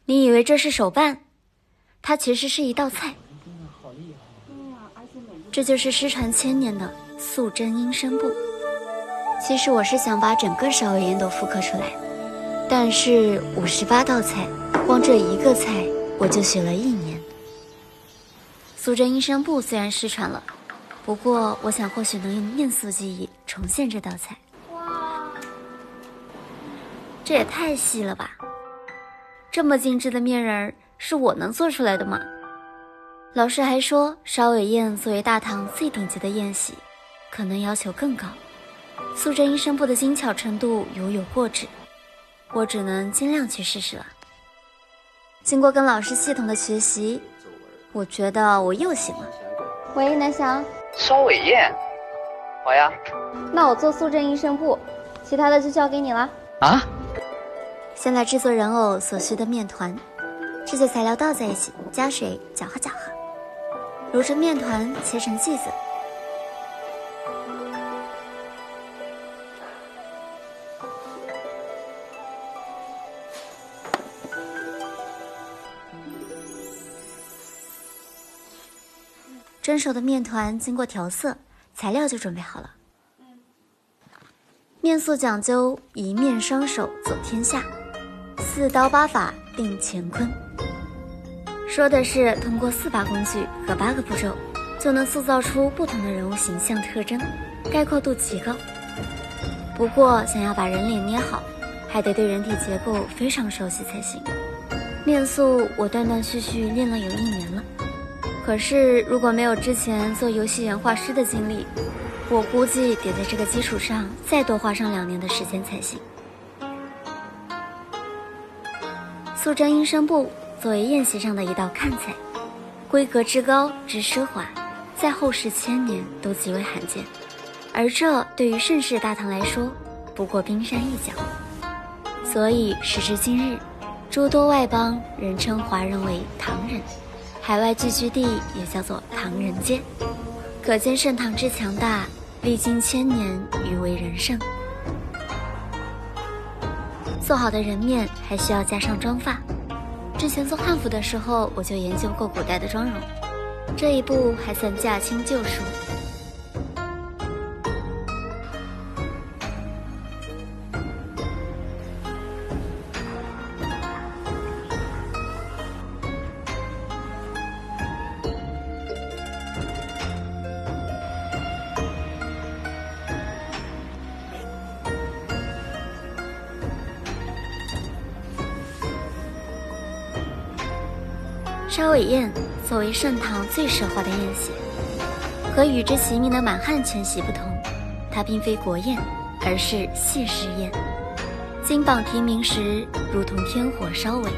你以为这是手办？它其实是一道菜。这就是失传千年的素贞阴参布。其实我是想把整个烧尾宴都复刻出来，但是58道菜，光这一个菜我就学了1年。素贞阴参布虽然失传了，不过我想或许能用面素技艺重现这道菜。哇，这也太细了吧！这么精致的面人儿是我能做出来的吗？老师还说，烧尾宴作为大唐最顶级的宴席，可能要求更高。素贞阴参布的精巧程度有过之，我只能尽量去试试了。经过跟老师系统的学习，我觉得我又行了。喂，南翔。烧尾宴，好呀。那我做素贞阴参布，其他的就交给你了。啊？先来制作人偶所需的面团，这些材料倒在一起，加水搅和搅和，揉成面团，切成剂子。蒸熟的面团经过调色，材料就准备好了。面塑讲究一面双手走天下，4刀8法定乾坤。说的是通过4把工具和8个步骤，就能塑造出不同的人物形象特征，概括度极高。不过想要把人脸捏好，还得对人体结构非常熟悉才行。面塑我断断续续练了有1年了。可是如果没有之前做游戏原画师的经历，我估计得在这个基础上再多花上2年的时间才行。素贞阴参布作为宴席上的一道看菜，规格之高之奢华，在后世1000年都极为罕见，而这对于盛世大唐来说不过冰山一角。所以时至今日，诸多外邦人称华人为唐人，海外聚居地也叫做唐人街，可见盛唐之强大，历经1000年余为人盛。做好的人面还需要加上妆发，之前做汉服的时候我就研究过古代的妆容，这一步还算驾轻就熟。烧尾宴作为盛唐最奢华的宴席，和与之齐名的满汉全席不同，它并非国宴，而是谢师宴。金榜题名时，如同天火烧尾，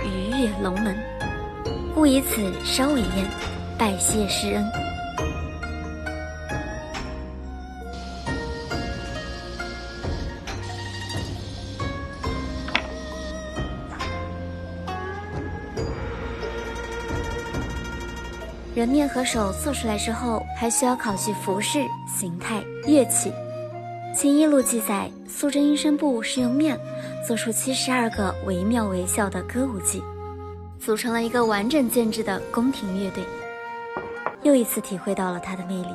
鱼跃龙门，故以此烧尾宴拜谢师恩。人面和手做出来之后，还需要考据服饰、形态、乐器。秦一录记载，素贞阴参布是用面做出72个惟妙惟肖的歌舞伎，组成了一个完整建制的宫廷乐队。又一次体会到了它的魅力。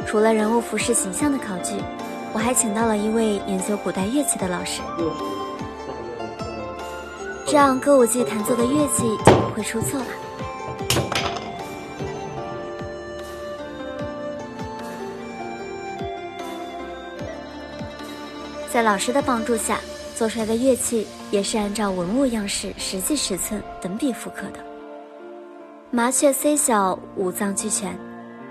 除了人物服饰形象的考据，我还请到了一位研究古代乐器的老师，这样歌舞伎弹奏的乐器就不会出错了。在老师的帮助下，做出来的乐器也是按照文物样式、实际尺寸等比复刻的。麻雀虽小，五脏俱全，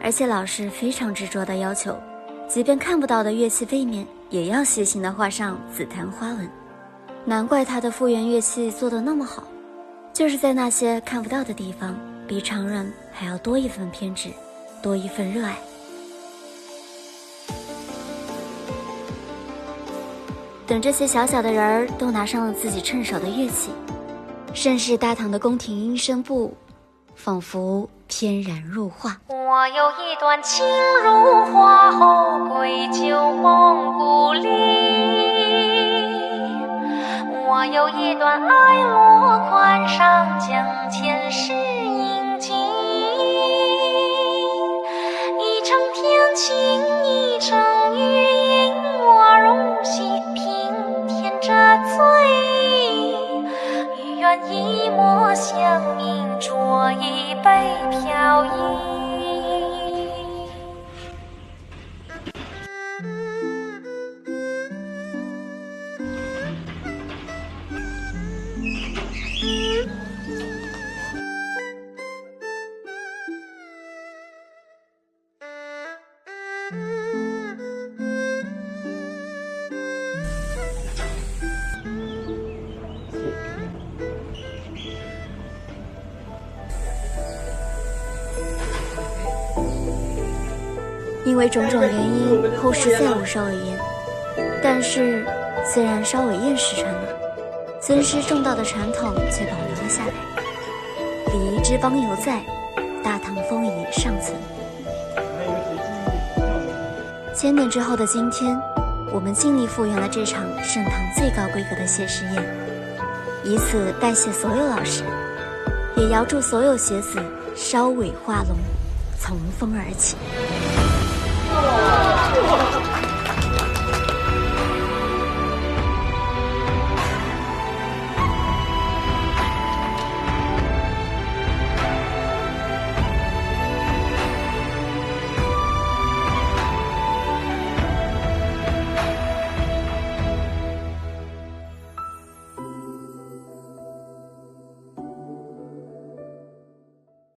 而且老师非常执着地要求，即便看不到的乐器背面也要细心地画上紫檀花纹。难怪他的复原乐器做得那么好，就是在那些看不到的地方，比常人还要多一份偏执，多一份热爱。等这些小小的人儿都拿上了自己趁手的乐器，盛世大唐的宫廷音声部仿佛翩然入画。我有一段情如花后归旧梦故里，我有一段爱落款上将前世印记，一程天晴一程雨引我入戏，平添着醉，与愿一抹相映，酌一杯飘逸。因为种种原因，后世再无烧尾宴。但是，虽然烧尾宴失传了，尊师重道的传统却保留了下来。礼仪之邦犹在，大唐风仪尚存。千年之后的今天，我们尽力复原了这场盛唐最高规格的谢师宴，以此感谢所有老师，也遥祝所有学子烧尾画龙，从风而起。